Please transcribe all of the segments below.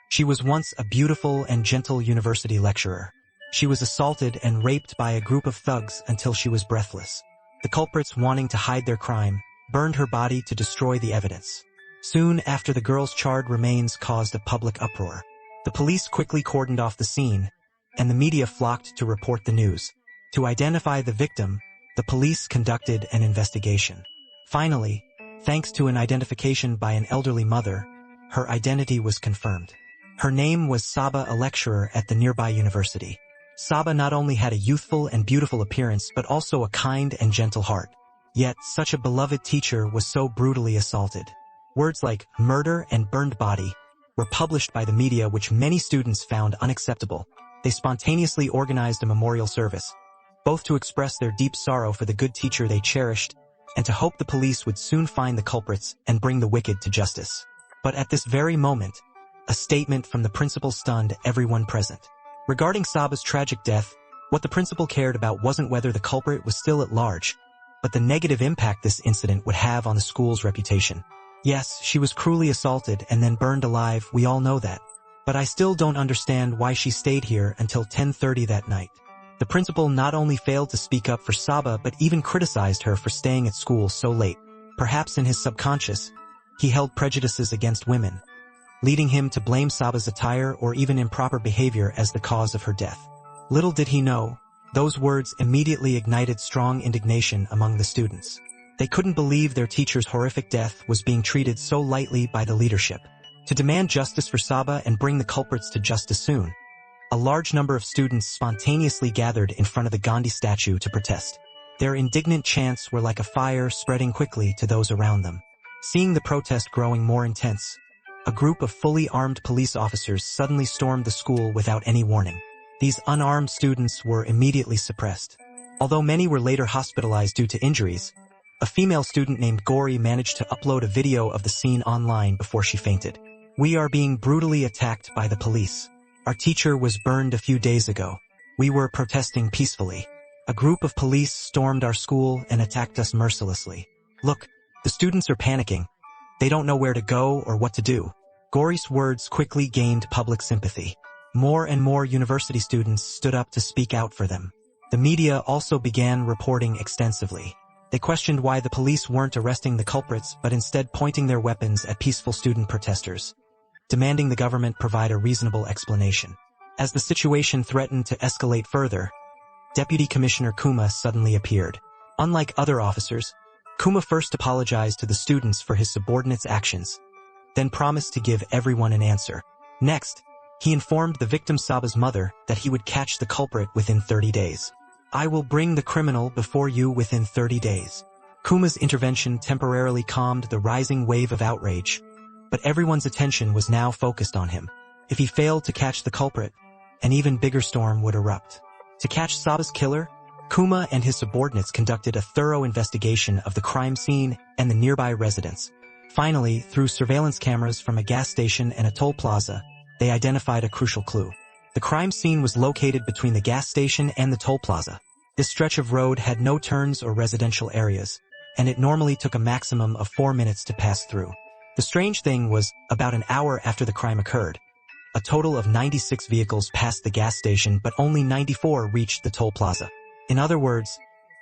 She was once a beautiful and gentle university lecturer. She was assaulted and raped by a group of thugs until she was breathless. The culprits, wanting to hide their crime, burned her body to destroy the evidence. Soon after, the girl's charred remains caused a public uproar. The police quickly cordoned off the scene, and the media flocked to report the news. To identify the victim, the police conducted an investigation. Finally, thanks to an identification by an elderly mother, her identity was confirmed. Her name was Saba, a lecturer at the nearby university. Saba not only had a youthful and beautiful appearance but also a kind and gentle heart. Yet, such a beloved teacher was so brutally assaulted. Words like murder and burned body were published by the media, which many students found unacceptable. They spontaneously organized a memorial service, both to express their deep sorrow for the good teacher they cherished and to hope the police would soon find the culprits and bring the wicked to justice. But at this very moment, a statement from the principal stunned everyone present. Regarding Saba's tragic death, what the principal cared about wasn't whether the culprit was still at large, but the negative impact this incident would have on the school's reputation. Yes, she was cruelly assaulted and then burned alive, we all know that. But I still don't understand why she stayed here until 10:30 that night. The principal not only failed to speak up for Saba but even criticized her for staying at school so late. Perhaps in his subconscious, he held prejudices against women, leading him to blame Saba's attire or even improper behavior as the cause of her death. Little did he know, those words immediately ignited strong indignation among the students. They couldn't believe their teacher's horrific death was being treated so lightly by the leadership. To demand justice for Saba and bring the culprits to justice soon, a large number of students spontaneously gathered in front of the Gandhi statue to protest. Their indignant chants were like a fire spreading quickly to those around them. Seeing the protest growing more intense, a group of fully armed police officers suddenly stormed the school without any warning. These unarmed students were immediately suppressed. Although many were later hospitalized due to injuries, a female student named Gauri managed to upload a video of the scene online before she fainted. "We are being brutally attacked by the police. Our teacher was burned a few days ago. We were protesting peacefully. A group of police stormed our school and attacked us mercilessly. Look, the students are panicking. They don't know where to go or what to do." Gauri's words quickly gained public sympathy. More and more university students stood up to speak out for them. The media also began reporting extensively. They questioned why the police weren't arresting the culprits but instead pointing their weapons at peaceful student protesters, demanding the government provide a reasonable explanation. As the situation threatened to escalate further, Deputy Commissioner Kuma suddenly appeared. Unlike other officers, Kuma first apologized to the students for his subordinates' actions, then promised to give everyone an answer. Next, he informed the victim Saba's mother that he would catch the culprit within 30 days. "I will bring the criminal before you within 30 days. Kuma's intervention temporarily calmed the rising wave of outrage, but everyone's attention was now focused on him. If he failed to catch the culprit, an even bigger storm would erupt. To catch Saba's killer, Kuma and his subordinates conducted a thorough investigation of the crime scene and the nearby residents. Finally, through surveillance cameras from a gas station and a toll plaza, they identified a crucial clue. The crime scene was located between the gas station and the toll plaza. This stretch of road had no turns or residential areas, and it normally took a maximum of 4 minutes to pass through. The strange thing was, about an hour after the crime occurred, a total of 96 vehicles passed the gas station but only 94 reached the toll plaza. In other words,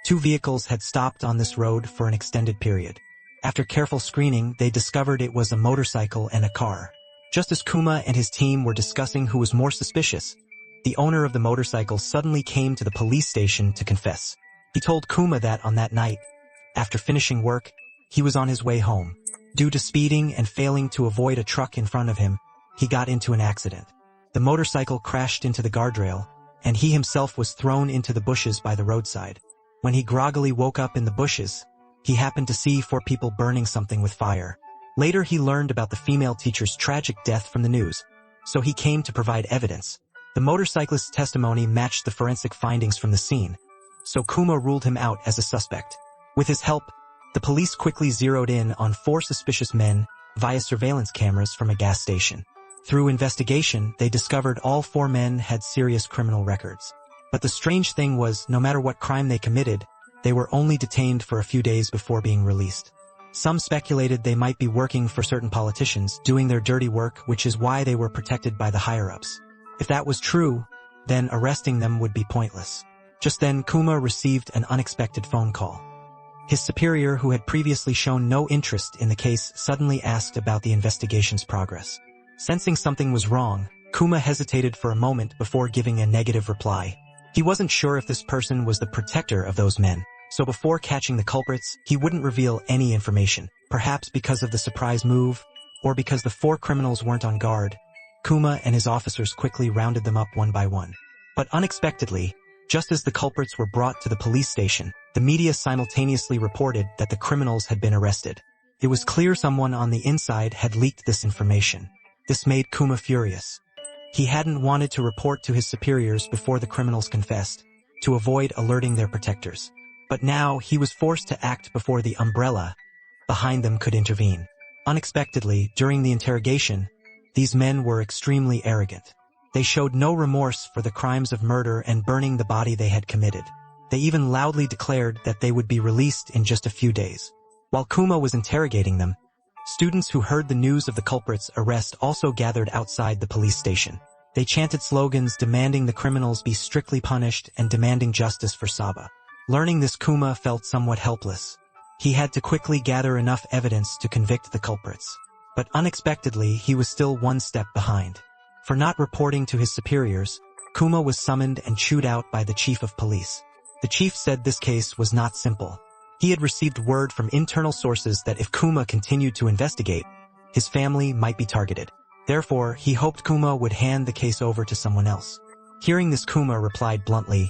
2 vehicles had stopped on this road for an extended period. After careful screening, they discovered it was a motorcycle and a car. Just as Kuma and his team were discussing who was more suspicious, the owner of the motorcycle suddenly came to the police station to confess. He told Kuma that on that night, after finishing work, he was on his way home. Due to speeding and failing to avoid a truck in front of him, he got into an accident. The motorcycle crashed into the guardrail, and he himself was thrown into the bushes by the roadside. When he groggily woke up in the bushes, he happened to see 4 people burning something with fire. Later he learned about the female teacher's tragic death from the news, so he came to provide evidence. The motorcyclist's testimony matched the forensic findings from the scene, so Kuma ruled him out as a suspect. With his help, the police quickly zeroed in on 4 suspicious men via surveillance cameras from a gas station. Through investigation, they discovered all 4 men had serious criminal records. But the strange thing was, no matter what crime they committed, they were only detained for a few days before being released. Some speculated they might be working for certain politicians, doing their dirty work, which is why they were protected by the higher-ups. If that was true, then arresting them would be pointless. Just then, Kuma received an unexpected phone call. His superior, who had previously shown no interest in the case, suddenly asked about the investigation's progress. Sensing something was wrong, Kuma hesitated for a moment before giving a negative reply. He wasn't sure if this person was the protector of those men, so before catching the culprits, he wouldn't reveal any information, perhaps because of the surprise move, or because the 4 criminals weren't on guard. Kuma and his officers quickly rounded them up one by one. But unexpectedly, just as the culprits were brought to the police station, the media simultaneously reported that the criminals had been arrested. It was clear someone on the inside had leaked this information. This made Kuma furious. He hadn't wanted to report to his superiors before the criminals confessed, to avoid alerting their protectors. But now he was forced to act before the umbrella behind them could intervene. Unexpectedly, during the interrogation, these men were extremely arrogant. They showed no remorse for the crimes of murder and burning the body they had committed. They even loudly declared that they would be released in just a few days. While Kuma was interrogating them, students who heard the news of the culprits' arrest also gathered outside the police station. They chanted slogans demanding the criminals be strictly punished and demanding justice for Saba. Learning this, Kuma felt somewhat helpless. He had to quickly gather enough evidence to convict the culprits. But unexpectedly, he was still one step behind. For not reporting to his superiors, Kuma was summoned and chewed out by the chief of police. The chief said this case was not simple. He had received word from internal sources that if Kuma continued to investigate, his family might be targeted. Therefore, he hoped Kuma would hand the case over to someone else. Hearing this, Kuma replied bluntly,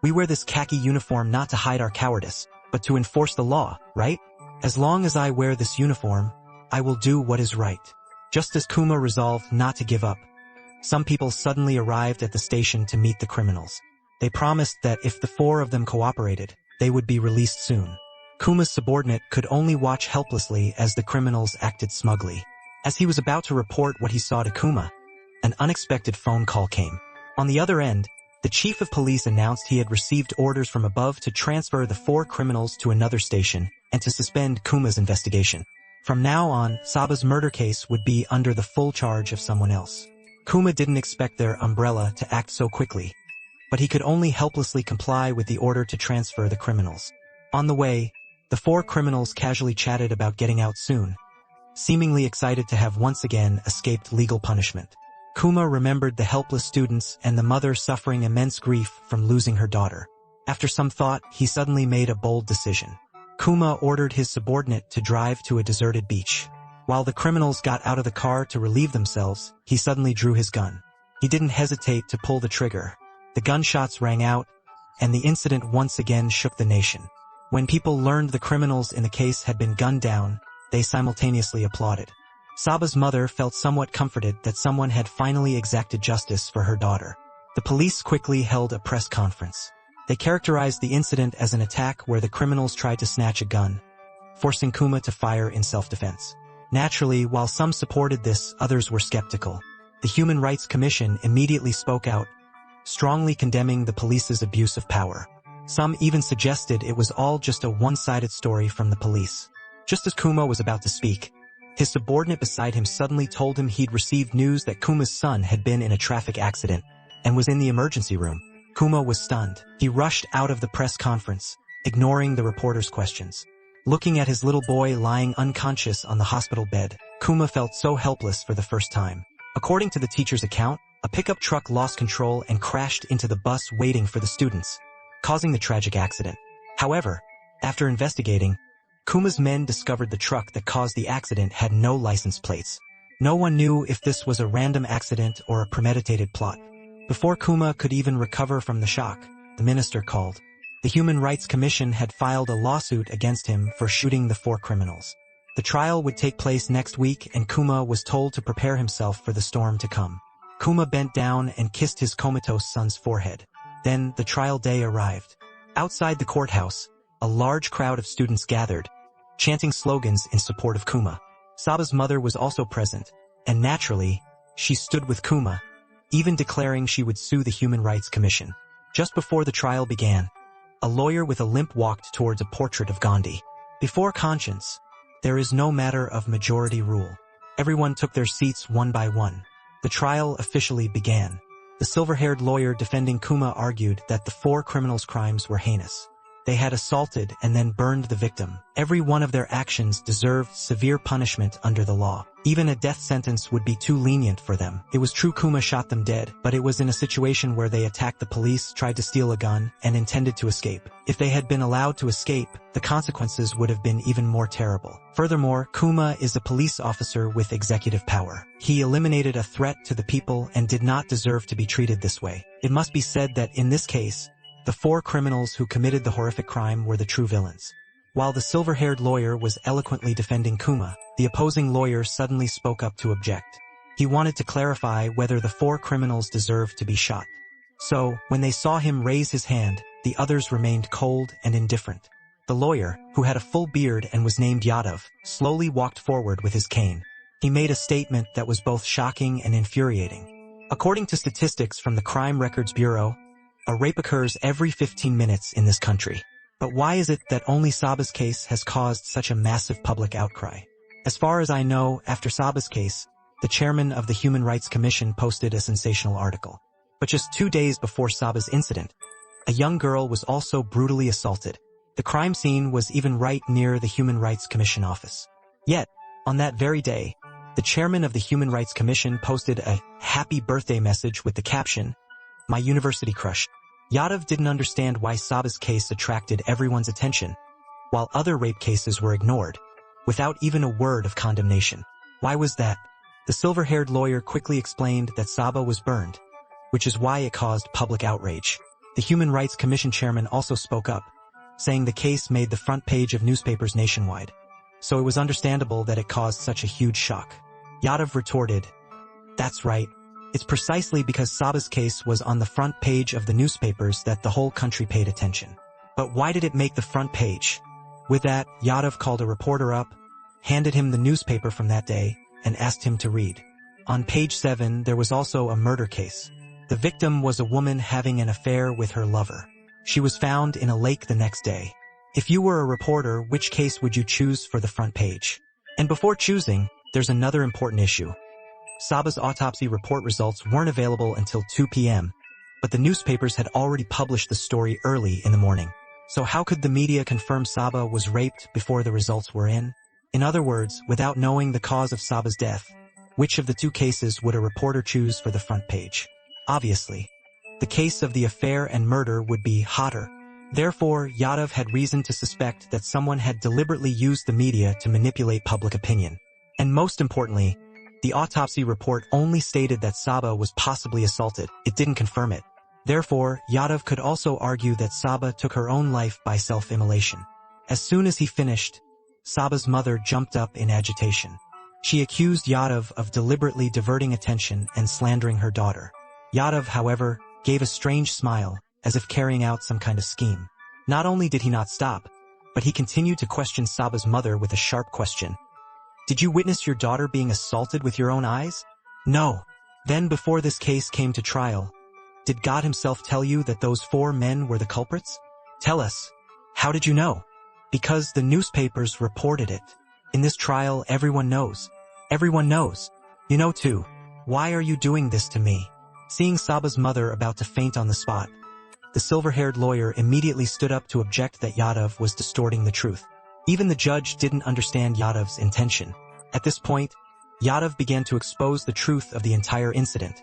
"We wear this khaki uniform not to hide our cowardice, but to enforce the law, right? As long as I wear this uniform, I will do what is right." Just as Kuma resolved not to give up, some people suddenly arrived at the station to meet the criminals. They promised that if the 4 of them cooperated, they would be released soon. Kuma's subordinate could only watch helplessly as the criminals acted smugly. As he was about to report what he saw to Kuma, an unexpected phone call came. On the other end, the chief of police announced he had received orders from above to transfer the 4 criminals to another station and to suspend Kuma's investigation. From now on, Saba's murder case would be under the full charge of someone else. Kuma didn't expect their umbrella to act so quickly, but he could only helplessly comply with the order to transfer the criminals. On the way, the 4 criminals casually chatted about getting out soon, seemingly excited to have once again escaped legal punishment. Kuma remembered the helpless students and the mother suffering immense grief from losing her daughter. After some thought, he suddenly made a bold decision. Kuma ordered his subordinate to drive to a deserted beach. While the criminals got out of the car to relieve themselves, he suddenly drew his gun. He didn't hesitate to pull the trigger. The gunshots rang out, and the incident once again shook the nation. When people learned the criminals in the case had been gunned down, they simultaneously applauded. Saba's mother felt somewhat comforted that someone had finally exacted justice for her daughter. The police quickly held a press conference. They characterized the incident as an attack where the criminals tried to snatch a gun, forcing Kuma to fire in self-defense. Naturally, while some supported this, others were skeptical. The Human Rights Commission immediately spoke out, strongly condemning the police's abuse of power. Some even suggested it was all just a one-sided story from the police. Just as Kuma was about to speak, his subordinate beside him suddenly told him he'd received news that Kuma's son had been in a traffic accident and was in the emergency room. Kuma was stunned. He rushed out of the press conference, ignoring the reporter's questions. Looking at his little boy lying unconscious on the hospital bed, Kuma felt so helpless for the first time. According to the teacher's account, a pickup truck lost control and crashed into the bus waiting for the students, causing the tragic accident. However, after investigating, Kuma's men discovered the truck that caused the accident had no license plates. No one knew if this was a random accident or a premeditated plot. Before Kuma could even recover from the shock, the minister called. The Human Rights Commission had filed a lawsuit against him for shooting the 4 criminals. The trial would take place next week, and Kuma was told to prepare himself for the storm to come. Kuma bent down and kissed his comatose son's forehead. Then the trial day arrived. Outside the courthouse, a large crowd of students gathered, chanting slogans in support of Kuma. Saba's mother was also present, and naturally, she stood with Kuma, even declaring she would sue the Human Rights Commission. Just before the trial began, a lawyer with a limp walked towards a portrait of Gandhi. Before conscience, There is no matter of majority rule. Everyone took their seats one by one. The trial officially began. The silver-haired lawyer defending Kuma argued that the four criminals' crimes were heinous. They had assaulted and then burned the victim. Every one of their actions deserved severe punishment under the law. Even a death sentence would be too lenient for them. It was true Kuma shot them dead, but it was in a situation where they attacked the police, tried to steal a gun, and intended to escape. If they had been allowed to escape, the consequences would have been even more terrible. Furthermore, Kuma is a police officer with executive power. He eliminated a threat to the people and did not deserve to be treated this way. It must be said that in this case, the four criminals who committed the horrific crime were the true villains. While the silver-haired lawyer was eloquently defending Kuma, the opposing lawyer suddenly spoke up to object. He wanted to clarify whether the four criminals deserved to be shot. So, when they saw him raise his hand, the others remained cold and indifferent. The lawyer, who had a full beard and was named Yadav, slowly walked forward with his cane. He made a statement that was both shocking and infuriating. According to statistics from the Crime Records Bureau, a rape occurs every 15 minutes in this country. But why is it that only Saba's case has caused such a massive public outcry? As far as I know, after Saba's case, the chairman of the Human Rights Commission posted a sensational article. But just 2 days before Saba's incident, a young girl was also brutally assaulted. The crime scene was even right near the Human Rights Commission office. Yet, on that very day, the chairman of the Human Rights Commission posted a happy birthday message with the caption, "My university crush." Yadav didn't understand why Saba's case attracted everyone's attention, while other rape cases were ignored, without even a word of condemnation. Why was that? The silver-haired lawyer quickly explained that Saba was burned, which is why it caused public outrage. The Human Rights Commission chairman also spoke up, saying the case made the front page of newspapers nationwide, so it was understandable that it caused such a huge shock. Yadav retorted, "That's right. It's precisely because Saba's case was on the front page of the newspapers that the whole country paid attention." But why did it make the front page? With that, Yadav called a reporter up, handed him the newspaper from that day, and asked him to read. On page 7, there was also a murder case. The victim was a woman having an affair with her lover. She was found in a lake the next day. If you were a reporter, which case would you choose for the front page? And before choosing, there's another important issue. Saba's autopsy report results weren't available until 2 p.m., but the newspapers had already published the story early in the morning. So how could the media confirm Saba was raped before the results were in? In other words, without knowing the cause of Saba's death, which of the two cases would a reporter choose for the front page? Obviously, the case of the affair and murder would be hotter. Therefore, Yadav had reason to suspect that someone had deliberately used the media to manipulate public opinion. And most importantly, the autopsy report only stated that Saba was possibly assaulted. It didn't confirm it. Therefore, Yadav could also argue that Saba took her own life by self-immolation. As soon as he finished, Saba's mother jumped up in agitation. She accused Yadav of deliberately diverting attention and slandering her daughter. Yadav, however, gave a strange smile, as if carrying out some kind of scheme. Not only did he not stop, but he continued to question Saba's mother with a sharp question. "Did you witness your daughter being assaulted with your own eyes?" "No." "Then before this case came to trial, did God himself tell you that those 4 men were the culprits?" "Tell us. How did you know?" "Because the newspapers reported it. In this trial, everyone knows. Everyone knows. You know too. Why are you doing this to me?" Seeing Saba's mother about to faint on the spot, the silver-haired lawyer immediately stood up to object that Yadav was distorting the truth. Even the judge didn't understand Yadav's intention. At this point, Yadav began to expose the truth of the entire incident,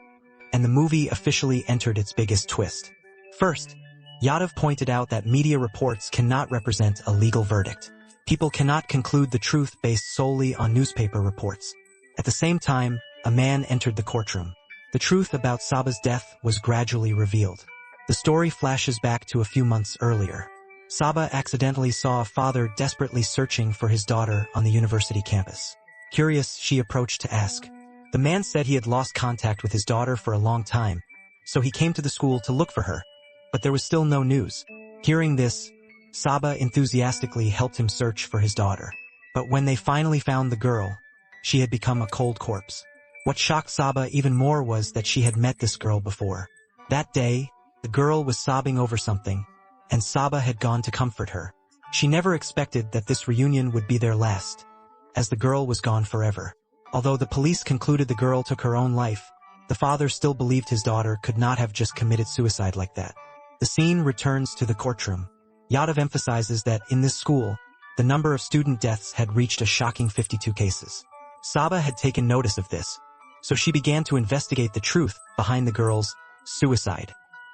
and the movie officially entered its biggest twist. First, Yadav pointed out that media reports cannot represent a legal verdict. People cannot conclude the truth based solely on newspaper reports. At the same time, a man entered the courtroom. The truth about Saba's death was gradually revealed. The story flashes back to a few months earlier. Saba accidentally saw a father desperately searching for his daughter on the university campus. Curious, she approached to ask. The man said he had lost contact with his daughter for a long time, so he came to the school to look for her, but there was still no news. Hearing this, Saba enthusiastically helped him search for his daughter. But when they finally found the girl, she had become a cold corpse. What shocked Saba even more was that she had met this girl before. That day, the girl was sobbing over something, and Saba had gone to comfort her. She never expected that this reunion would be their last. as the girl was gone forever. Although the police concluded the girl took her own life, the father still believed his daughter could not have just committed suicide like that. The scene returns to the courtroom. Yadav emphasizes that in this school, the number of student deaths had reached a shocking 52 cases. Saba had taken notice of this, so she began to investigate the truth behind the girl's suicide.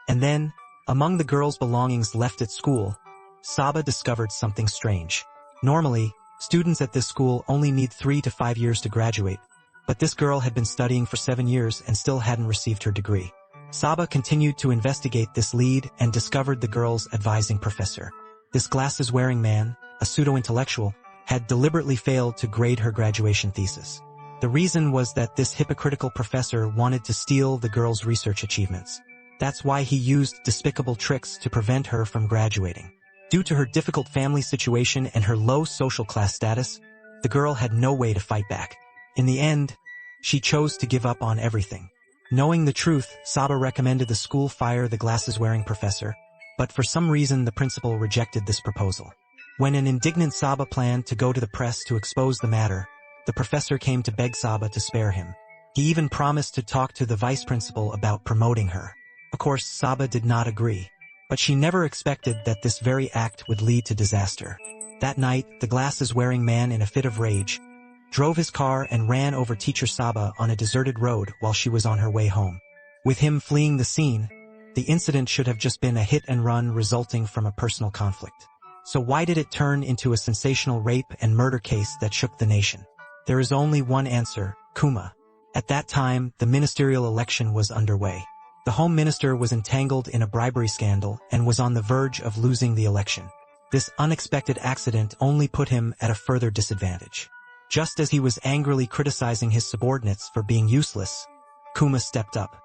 And then, among the girl's belongings left at school, Saba discovered something strange. Normally, students at this school only need 3 to 5 years to graduate, but this girl had been studying for 7 years and still hadn't received her degree. Saba continued to investigate this lead and discovered the girl's advising professor. This glasses-wearing man, a pseudo-intellectual, had deliberately failed to grade her graduation thesis. The reason was that this hypocritical professor wanted to steal the girl's research achievements. That's why he used despicable tricks to prevent her from graduating. Due to her difficult family situation and her low social class status, the girl had no way to fight back. In the end, she chose to give up on everything. Knowing the truth, Saba recommended the school fire the glasses-wearing professor, but for some reason the principal rejected this proposal. When an indignant Saba planned to go to the press to expose the matter, the professor came to beg Saba to spare him. He even promised to talk to the vice principal about promoting her. Of course, Saba did not agree, but she never expected that this very act would lead to disaster. That night, the glasses-wearing man, in a fit of rage, drove his car and ran over teacher Saba on a deserted road while she was on her way home. With him fleeing the scene, the incident should have just been a hit-and-run resulting from a personal conflict. So why did it turn into a sensational rape and murder case that shook the nation? There is only one answer: Kuma. At that time, the ministerial election was underway. The home minister was entangled in a bribery scandal and was on the verge of losing the election. This unexpected accident only put him at a further disadvantage. Just as he was angrily criticizing his subordinates for being useless, Kuma stepped up.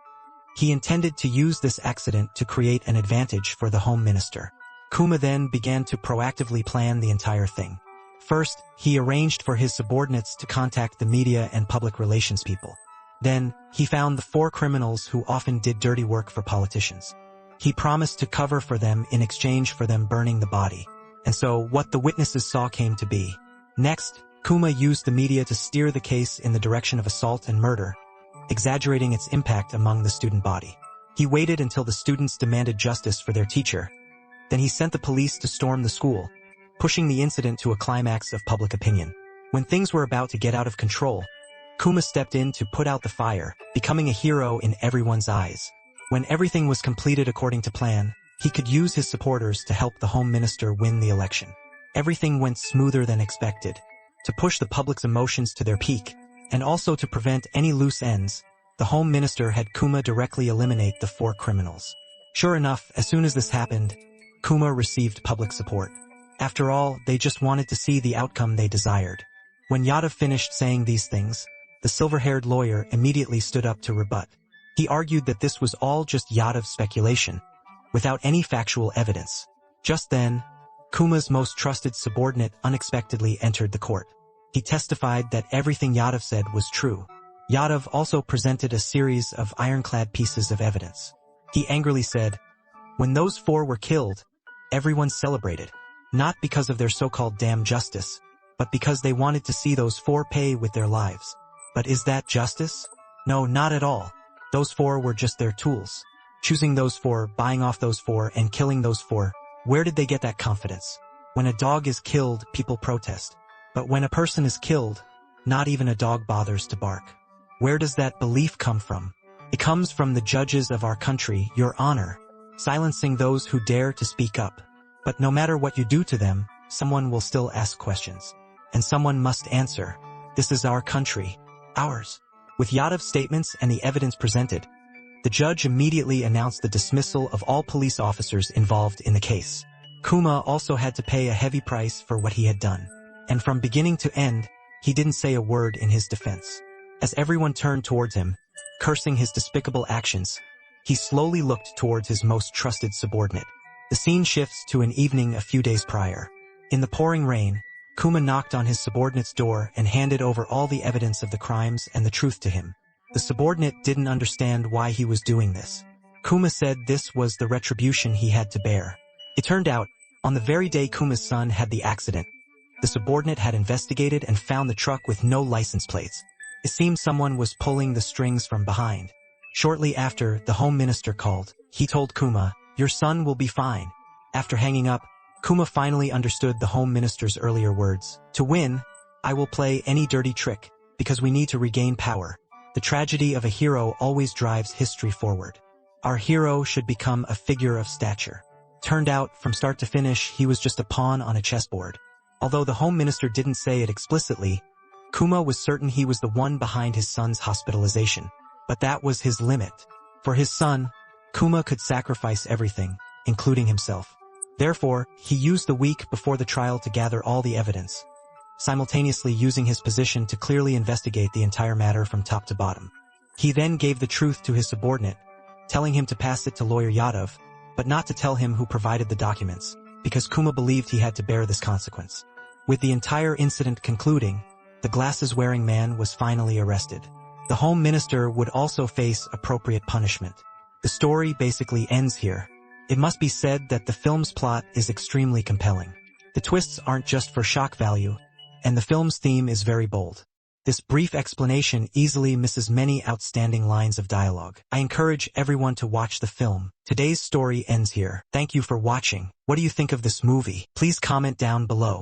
He intended to use this accident to create an advantage for the home minister. Kuma then began to proactively plan the entire thing. First, he arranged for his subordinates to contact the media and public relations people. Then, he found the 4 criminals who often did dirty work for politicians. He promised to cover for them in exchange for them burning the body. And so, what the witnesses saw came to be. Next, Kuma used the media to steer the case in the direction of assault and murder, exaggerating its impact among the student body. He waited until the students demanded justice for their teacher. Then he sent the police to storm the school, pushing the incident to a climax of public opinion. When things were about to get out of control, Kuma stepped in to put out the fire, becoming a hero in everyone's eyes. When everything was completed according to plan, he could use his supporters to help the home minister win the election. Everything went smoother than expected. To push the public's emotions to their peak, and also to prevent any loose ends, the home minister had Kuma directly eliminate the 4 criminals. Sure enough, as soon as this happened, Kuma received public support. After all, they just wanted to see the outcome they desired. When Yadav finished saying these things, the silver-haired lawyer immediately stood up to rebut. He argued that this was all just Yadav's speculation, without any factual evidence. Just then, Kuma's most trusted subordinate unexpectedly entered the court. He testified that everything Yadav said was true. Yadav also presented a series of ironclad pieces of evidence. He angrily said, "When those 4 were killed, everyone celebrated, not because of their so-called damn justice, but because they wanted to see those 4 pay with their lives. But is that justice? No, not at all. Those 4 were just their tools. Choosing those 4, buying off those 4, and killing those 4. Where did they get that confidence? When a dog is killed, people protest. But when a person is killed, not even a dog bothers to bark. Where does that belief come from? It comes from the judges of our country, Your Honor, silencing those who dare to speak up. But no matter what you do to them, someone will still ask questions. And someone must answer. This is our country. Ours." With Yadav's statements and the evidence presented, the judge immediately announced the dismissal of all police officers involved in the case. Kuma also had to pay a heavy price for what he had done. And from beginning to end, he didn't say a word in his defense. As everyone turned towards him, cursing his despicable actions, he slowly looked towards his most trusted subordinate. The scene shifts to an evening a few days prior. In the pouring rain, Kuma knocked on his subordinate's door and handed over all the evidence of the crimes and the truth to him. The subordinate didn't understand why he was doing this. Kuma said this was the retribution he had to bear. It turned out, on the very day Kuma's son had the accident, The subordinate had investigated and found the truck with no license plates. It seemed someone was pulling the strings from behind. Shortly after, the Home Minister called. He told Kuma, "Your son will be fine." After hanging up, Kuma finally understood the Home Minister's earlier words. "To win, I will play any dirty trick, because we need to regain power." The tragedy of a hero always drives history forward. Our hero should become a figure of stature. Turned out, from start to finish, he was just a pawn on a chessboard. Although the Home Minister didn't say it explicitly, Kuma was certain he was the one behind his son's hospitalization. But that was his limit. For his son, Kuma could sacrifice everything, including himself. Therefore, he used the week before the trial to gather all the evidence, simultaneously using his position to clearly investigate the entire matter from top to bottom. He then gave the truth to his subordinate, telling him to pass it to lawyer Yadav, but not to tell him who provided the documents, because Kuma believed he had to bear this consequence. With the entire incident concluding, the glasses-wearing man was finally arrested. The Home Minister would also face appropriate punishment. The story basically ends here. It must be said that the film's plot is extremely compelling. The twists aren't just for shock value, and the film's theme is very bold. This brief explanation easily misses many outstanding lines of dialogue. I encourage everyone to watch the film. Today's story ends here. Thank you for watching. What do you think of this movie? Please comment down below.